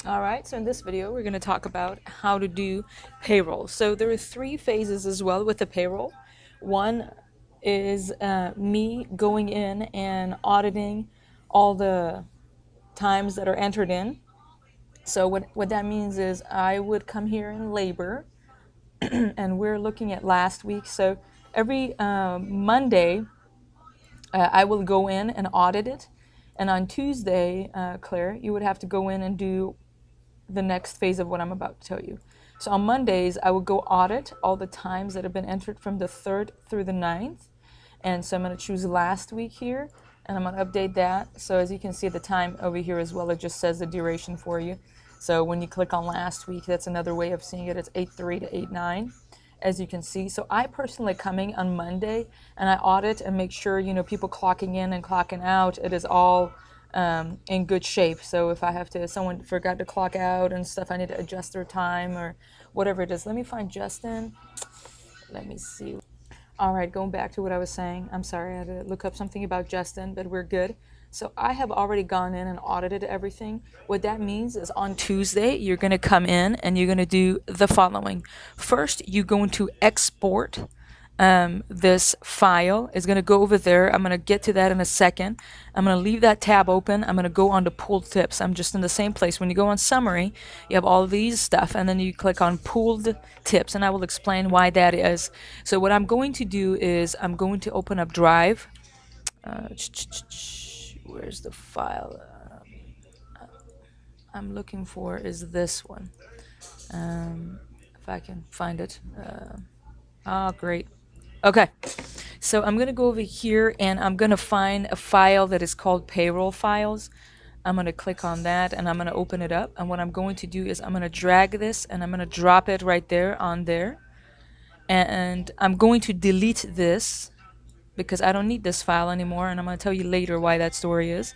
All right, so in this video, we're going to talk about how to do payroll. So there are three phases as well with the payroll. One is me going in and auditing all the times that are entered in. So what that means is I would come here in labor, and we're looking at last week. So every Monday, I will go in and audit it. And on Tuesday, Claire, you would have to go in and do the next phase of what I'm about to tell you. So on Mondays, I will go audit all the times that have been entered from the 3rd through the 9th. And so I'm going to choose last week here, and I'm going to update that. So as you can see the time over here as well, it just says the duration for you. So when you click on last week, that's another way of seeing it. It's 8/3 to 8/9, as you can see. So I personally coming on Monday, and I audit and make sure, people clocking in and clocking out, it is all in good shape. So if I have to, if someone forgot to clock out and stuff, I need to adjust their time or whatever it is. Let me find Justin. Let me see. All right, going back to what I was saying. I'm sorry, I had to look up something about Justin, but we're good. So I have already gone in and audited everything. What that means is on Tuesday, you're going to come in and you're going to do the following. First, you're going to export this file. Is going to go over there. I'm going to get to that in a second. I'm going to leave that tab open. I'm going to go on to pooled tips. I'm just in the same place. When you go on summary, you have all of these stuff, and then you click on pooled tips, and I will explain why that is. So what I'm going to do is I'm going to open up Drive. Where's the file? I'm looking for is this one. If I can find it. Great. Okay, so I'm going to go over here and I'm going to find a file that is called payroll files. I'm going to click on that and I'm going to open it up. And what I'm going to do is I'm going to drag this and I'm going to drop it right there on there. And I'm going to delete this because I don't need this file anymore. And I'm going to tell you later why that story is.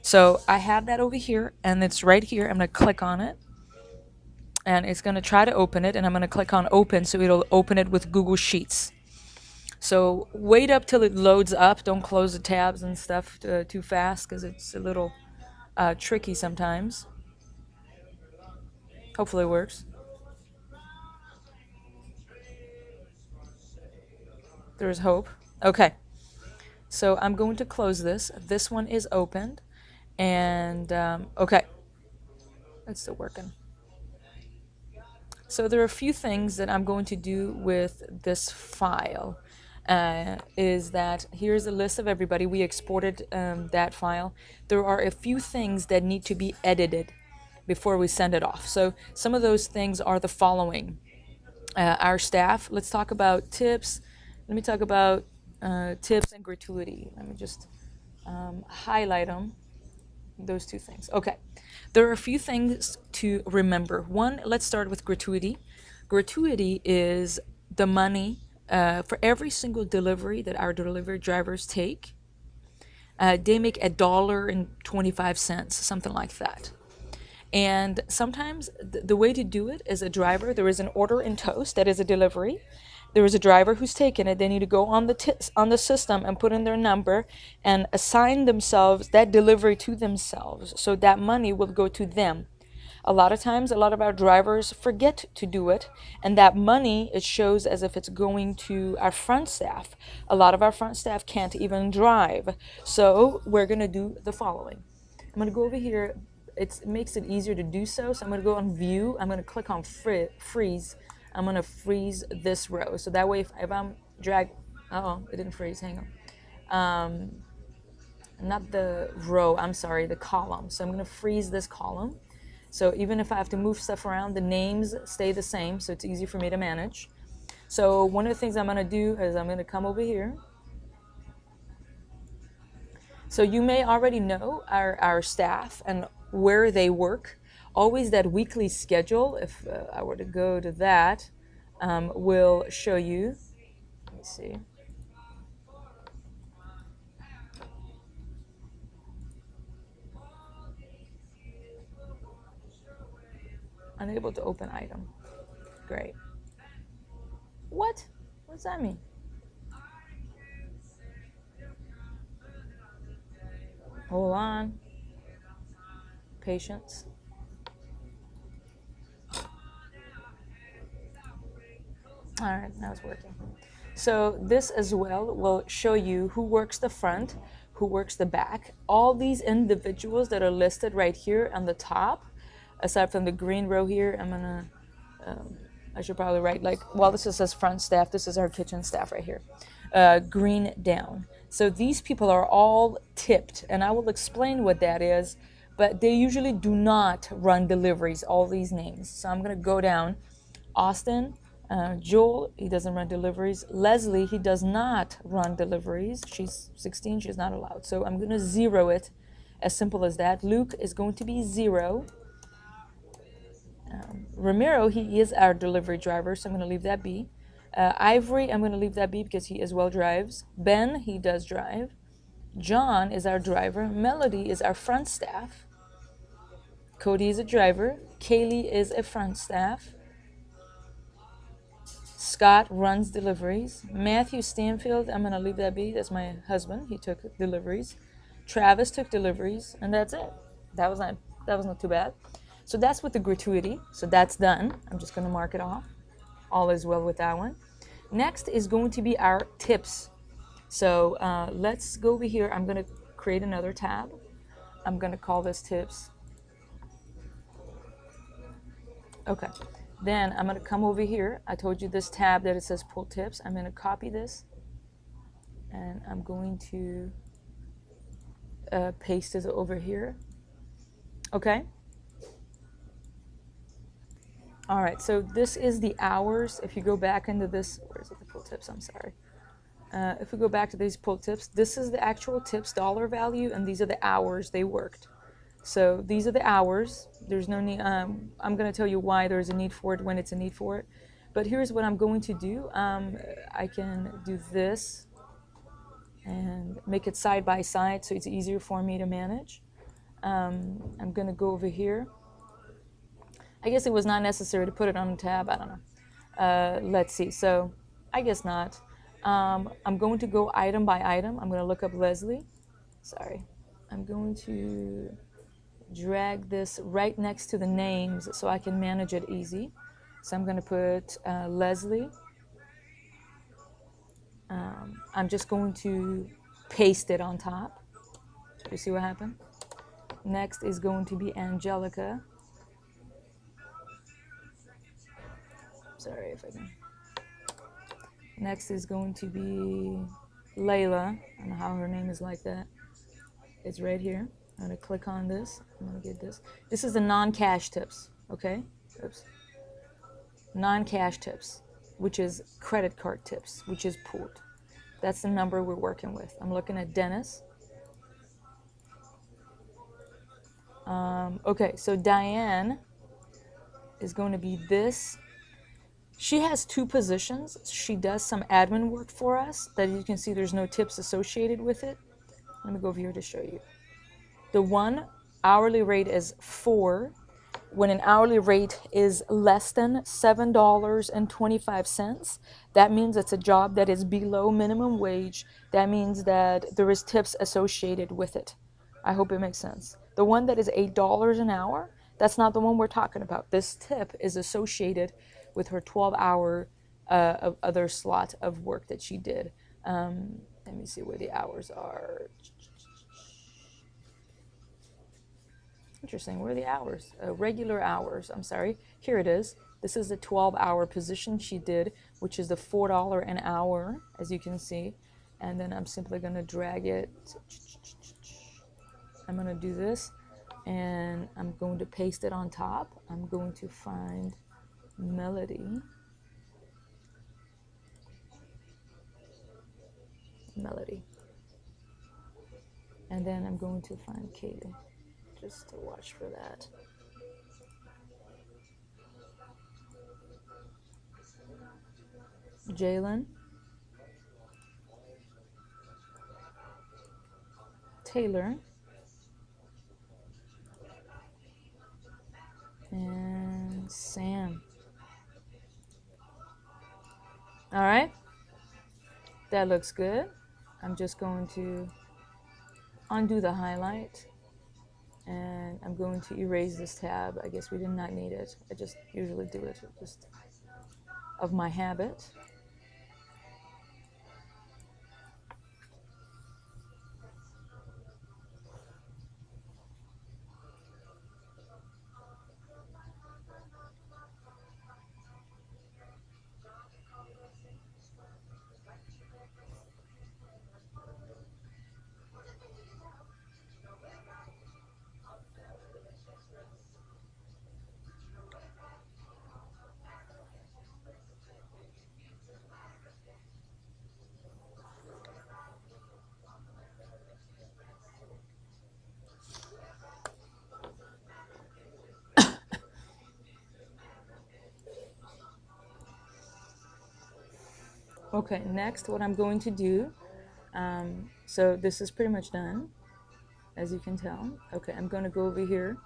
So I have that over here and it's right here. I'm going to click on it. And it's going to try to open it. And I'm going to click on open so it'll open it with Google Sheets. So wait up till it loads up. Don't close the tabs and stuff too fast because it's a little tricky sometimes. Hopefully it works. There's hope. Okay. So I'm going to close this. This one is opened. And okay. It's still working. So there are a few things that I'm going to do with this file. Is that here's a list of everybody. We exported that file. There are a few things that need to be edited before we send it off. So some of those things are the following. Our staff, let's talk about tips. Let me talk about tips and gratuity. Let me just highlight them, those two things. Okay, there are a few things to remember. One, let's start with gratuity. Gratuity is the money for every single delivery that our delivery drivers take. They make $1.25, something like that. And sometimes the way to do it is a driver. There is an order in toast that is a delivery. There is a driver who's taken it. They need to go on the system and put in their number and assign themselves that delivery to themselves. So that money will go to them. A lot of times, a lot of our drivers forget to do it, and that money, it shows as if it's going to our front staff. A lot of our front staff can't even drive. So we're going to do the following. I'm going to go over here. It makes it easier to do so. So I'm going to go on view. I'm going to click on freeze. I'm going to freeze this row. So that way, if I'm it didn't freeze. Hang on. Not the row, I'm sorry, the column. So I'm going to freeze this column. So even if I have to move stuff around, the names stay the same, so it's easy for me to manage. So one of the things I'm going to do is I'm going to come over here. So you may already know our staff and where they work. Always that weekly schedule, if I were to go to that, will show you. Let me see. Unable to open item. Great. What? What's that mean? Hold on. Patience. All right, now it's working. So this as well will show you who works the front, who works the back. All these individuals that are listed right here on the top, aside from the green row here, I should probably write like, well, this says front staff. This is our kitchen staff right here. Green down. So these people are all tipped, and I will explain what that is, but they usually do not run deliveries, all these names. So I'm going to go down. Austin, Joel, he doesn't run deliveries. Leslie, he does not run deliveries. She's 16, she's not allowed. So I'm going to zero it, as simple as that. Luke is going to be 0. Ramiro, he is our delivery driver, so I'm going to leave that be. Ivory, I'm going to leave that be because he as well drives. Ben, he does drive. John is our driver. Melody is our front staff. Cody is a driver. Kaylee is a front staff. Scott runs deliveries. Matthew Stanfield, I'm going to leave that be. That's my husband. He took deliveries. Travis took deliveries, and that's it. That was not too bad. So that's with the gratuity. So that's done. I'm just going to mark it off. All is well with that one. Next is going to be our tips. So let's go over here. I'm going to create another tab. I'm going to call this tips. Okay. Then I'm going to come over here. I told you this tab that it says pull tips. I'm going to copy this, and I'm going to paste it over here. Okay. All right. So this is the hours. If you go back into this, where is it? The pull tips. I'm sorry. If we go back to these pull tips, this is the actual tips dollar value, and these are the hours they worked. So these are the hours. There's no need. I'm going to tell you why there's a need for it when it's a need for it. But here's what I'm going to do. I can do this and make it side by side so it's easier for me to manage. I'm going to go over here. I guess it was not necessary to put it on a tab. I don't know. Let's see. So I guess not. I'm going to go item by item. I'm going to look up Leslie. Sorry. I'm going to drag this right next to the names so I can manage it easy. So I'm going to put Leslie. I'm just going to paste it on top. You see what happened? Next is going to be Angelica. Sorry if I can. Next is going to be Layla. I don't know how her name is like that. It's right here. I'm going to click on this. I'm going to get this. This is the non-cash tips, okay? Oops. Non-cash tips, which is credit card tips, which is pooled. That's the number we're working with. I'm looking at Dennis. Okay, so Diane is going to be this. She has 2 positions. She does some admin work for us that you can see there's no tips associated with it. Let me go over here to show you. The one hourly rate is 4. When an hourly rate is less than $7.25, that means it's a job that is below minimum wage. That means that there is tips associated with it. I hope it makes sense. The one that is $8 an hour, that's not the one we're talking about. This tip is associated with her 12-hour other slot of work that she did. Let me see where the hours are. Interesting. Where are the hours? Regular hours. I'm sorry. Here it is. This is the 12-hour position she did, which is the $4 an hour, as you can see. And then I'm simply going to drag it. I'm going to do this, and I'm going to paste it on top. I'm going to find Melody. And then I'm going to find Katie, just to watch for that. Jalen, Taylor, and Sam. All right, that looks good. I'm just going to undo the highlight, and I'm going to erase this tab. I guess we did not need it. I just usually do it. Just of my habit. Okay, next what I'm going to do, so this is pretty much done, as you can tell. Okay, I'm going to go over here.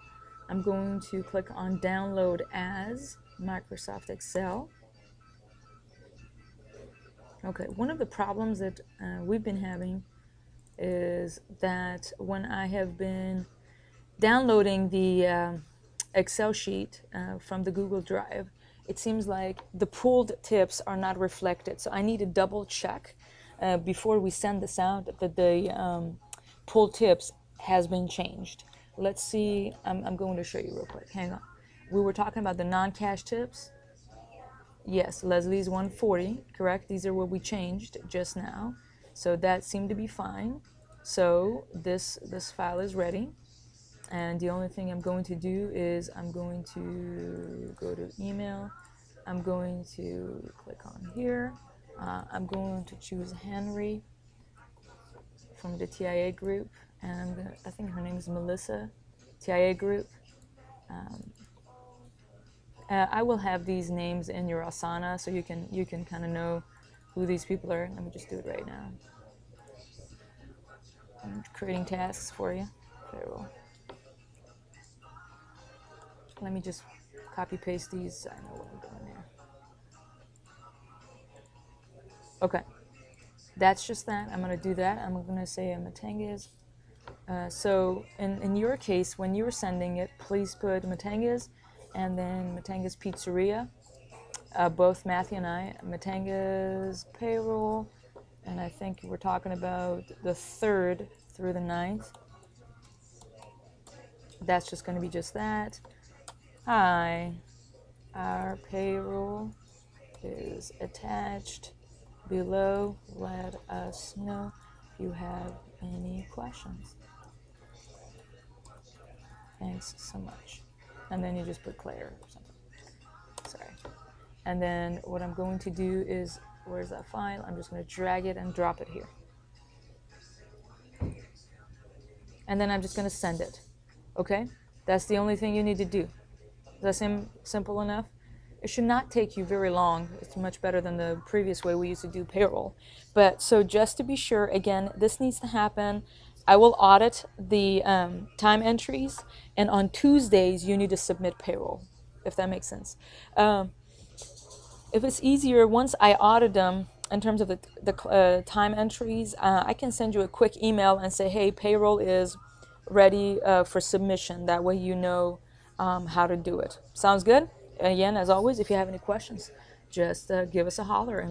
I'm going to click on download as Microsoft Excel. Okay, one of the problems that we've been having is that when I have been downloading the Excel sheet from the Google Drive, it seems like the pulled tips are not reflected. So I need to double check before we send this out that the pulled tips has been changed. Let's see, I'm going to show you real quick. Hang on. We were talking about the non-cash tips. Yes, Leslie's 140, correct? These are what we changed just now. So that seemed to be fine. So this file is ready. And the only thing I'm going to do is I'm going to go to email. I'm going to click on here. I'm going to choose Henry from the TIA group. And I think her name is Melissa, TIA group. I will have these names in your Asana so you can kind of know who these people are. Let me just do it right now. I'm creating tasks for you. Payroll. Let me just copy paste these so I know what I'm doing there. Okay, that's just that. I'm going to do that. I'm going to say Mattenga's. So in your case, when you're sending it, please put Mattenga's and then Mattenga's Pizzeria. Both Matthew and I, Mattenga's Payroll, and I think we're talking about the 3rd through the 9th. That's just going to be just that. Hi, our payroll is attached below. Let us know if you have any questions. Thanks so much. And then you just put Claire or something. Sorry. And then what I'm going to do is, where's that file? I'm just going to drag it and drop it here. And then I'm just going to send it. Okay? That's the only thing you need to do. Does that seem simple enough? It should not take you very long. It's much better than the previous way we used to do payroll. But so just to be sure, again, this needs to happen. I will audit the time entries, and on Tuesdays you need to submit payroll, if that makes sense. If it's easier, once I audit them in terms of the time entries, I can send you a quick email and say, hey, payroll is ready for submission. That way you know how to do it. Sounds good? Again, as always, if you have any questions, just give us a holler.